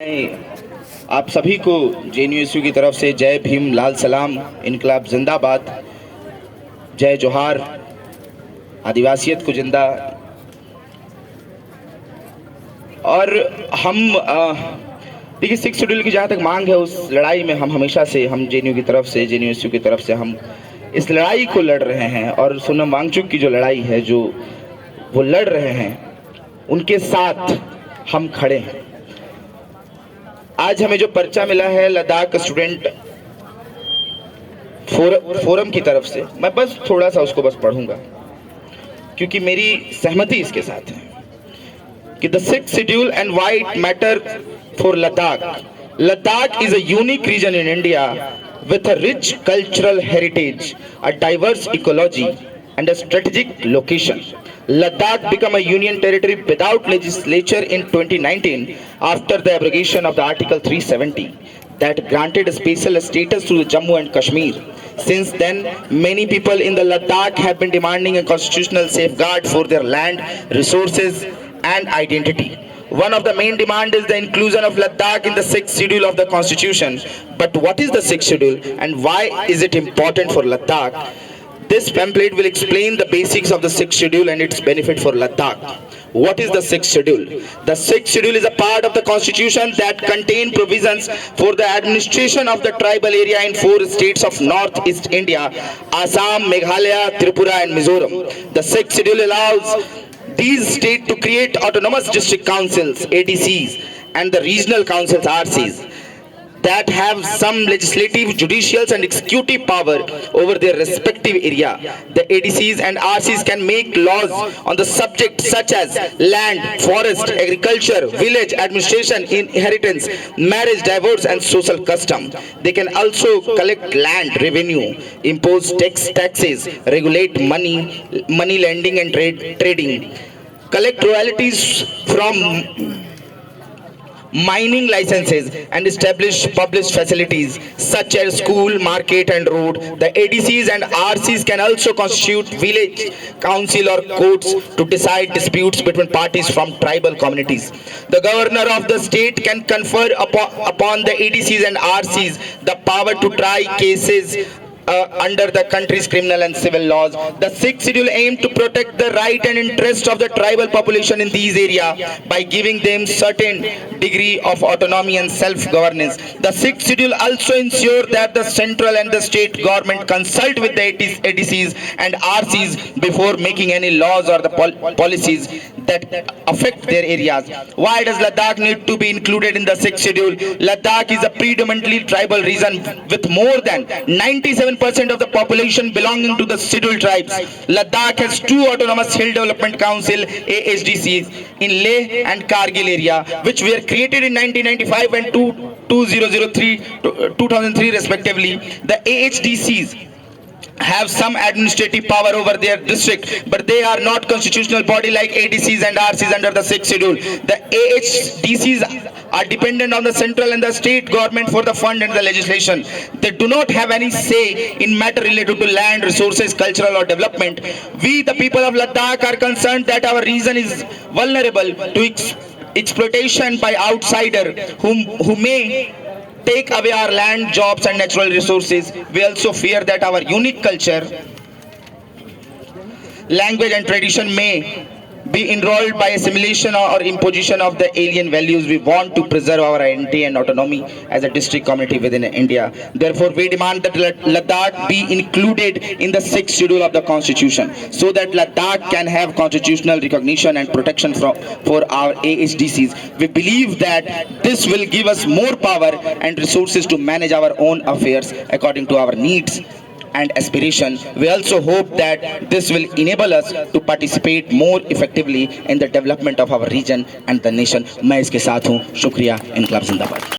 आप सभी को जेएनयू की तरफ से जय भीम, लाल सलाम, इनकलाब जिंदाबाद, जय जोहार, आदिवासियत को जिंदा। और हम देखिए, 6 शेड्यूल की जहाँ तक मांग है, उस लड़ाई में हम हमेशा से, हम जेएनयू की तरफ से, जेएनयू की तरफ से हम इस लड़ाई को लड़ रहे हैं। और सोनम वांगचुक की जो लड़ाई है, जो वो लड़ रहे हैं, उनके साथ हम खड़े हैं। आज हमें जो पर्चा मिला है लद्दाख स्टूडेंट फोरम की तरफ से, मैं बस थोड़ा सा उसको बस पढ़ूंगा क्योंकि मेरी सहमति इसके साथ है कि the 6th schedule and why it matter for Ladakh. Ladakh is a unique region in India with a rich cultural heritage, a diverse ecology, and a strategic location. Ladakh became a union territory without legislature in 2019 after the abrogation of the Article 370 that granted a special status to Jammu and Kashmir. Since then, many people in the Ladakh have been demanding a constitutional safeguard for their land, resources, and identity. One of the main demands is the inclusion of Ladakh in the 6th schedule of the constitution. But what is the 6th schedule and why is it important for Ladakh? This pamphlet will explain the basics of the 6th schedule and its benefit for Ladakh. What is the 6th schedule? The 6th schedule is a part of the constitution that contain provisions for the administration of the tribal area in 4 states of northeast India: Assam, Meghalaya, Tripura, and Mizoram. The 6th schedule allows these states to create autonomous district councils (ADCs) and the regional councils (RCs) that have some legislative, judicial, and executive power over their respective area. The ADCs and RCs can make laws on the subject such as land, forest, agriculture, village administration, inheritance, marriage, divorce, and social custom. They can also collect land revenue, impose taxes, regulate money lending and trading, collect royalties from mining licenses, and establish public facilities such as school, market, and road. The ADCs and RCs can also constitute village council or courts to decide disputes between parties from tribal communities. The governor of the state can confer upon the ADCs and RCs the power to try cases under the country's criminal and civil laws. The 6th schedule aims to protect the right and interest of the tribal population in these areas by giving them certain degree of autonomy and self-governance. The 6th schedule also ensures that the central and the state government consult with the ADCs and RCs before making any laws or the policies that affect their areas. Why does Ladakh need to be included in the 6th schedule? Ladakh is a predominantly tribal region with more than 97% of the population belonging to the scheduled tribes. Ladakh has 2 autonomous hill development council (AHDCs) in Leh and Kargil area, which were created in 1995 and 2003 respectively. The AHDCs have some administrative power over their district, but they are not constitutional body like ADCs and RCs under the 6th schedule. The AHDCs are dependent on the central and the state government for the fund and the legislation. They do not have any say in matter related to land, resources, cultural or development. We, the people of Ladakh, are concerned that our region is vulnerable to exploitation by outsider who may take away our land, jobs, and natural resources. We also fear that our unique culture, language, and tradition may be enrolled by assimilation or imposition of the alien values. We want to preserve our identity and autonomy as a district community within India. Therefore, we demand that Ladakh be included in the 6th schedule of the constitution so that Ladakh can have constitutional recognition and protection for our AHDCs. We believe that this will give us more power and resources to manage our own affairs according to our needs and aspiration. We also hope that this will enable us to participate more effectively in the development of our region and the nation. मैं इसके साथ हूँ। शुक्रिया। इनकलाब जिंदाबाद।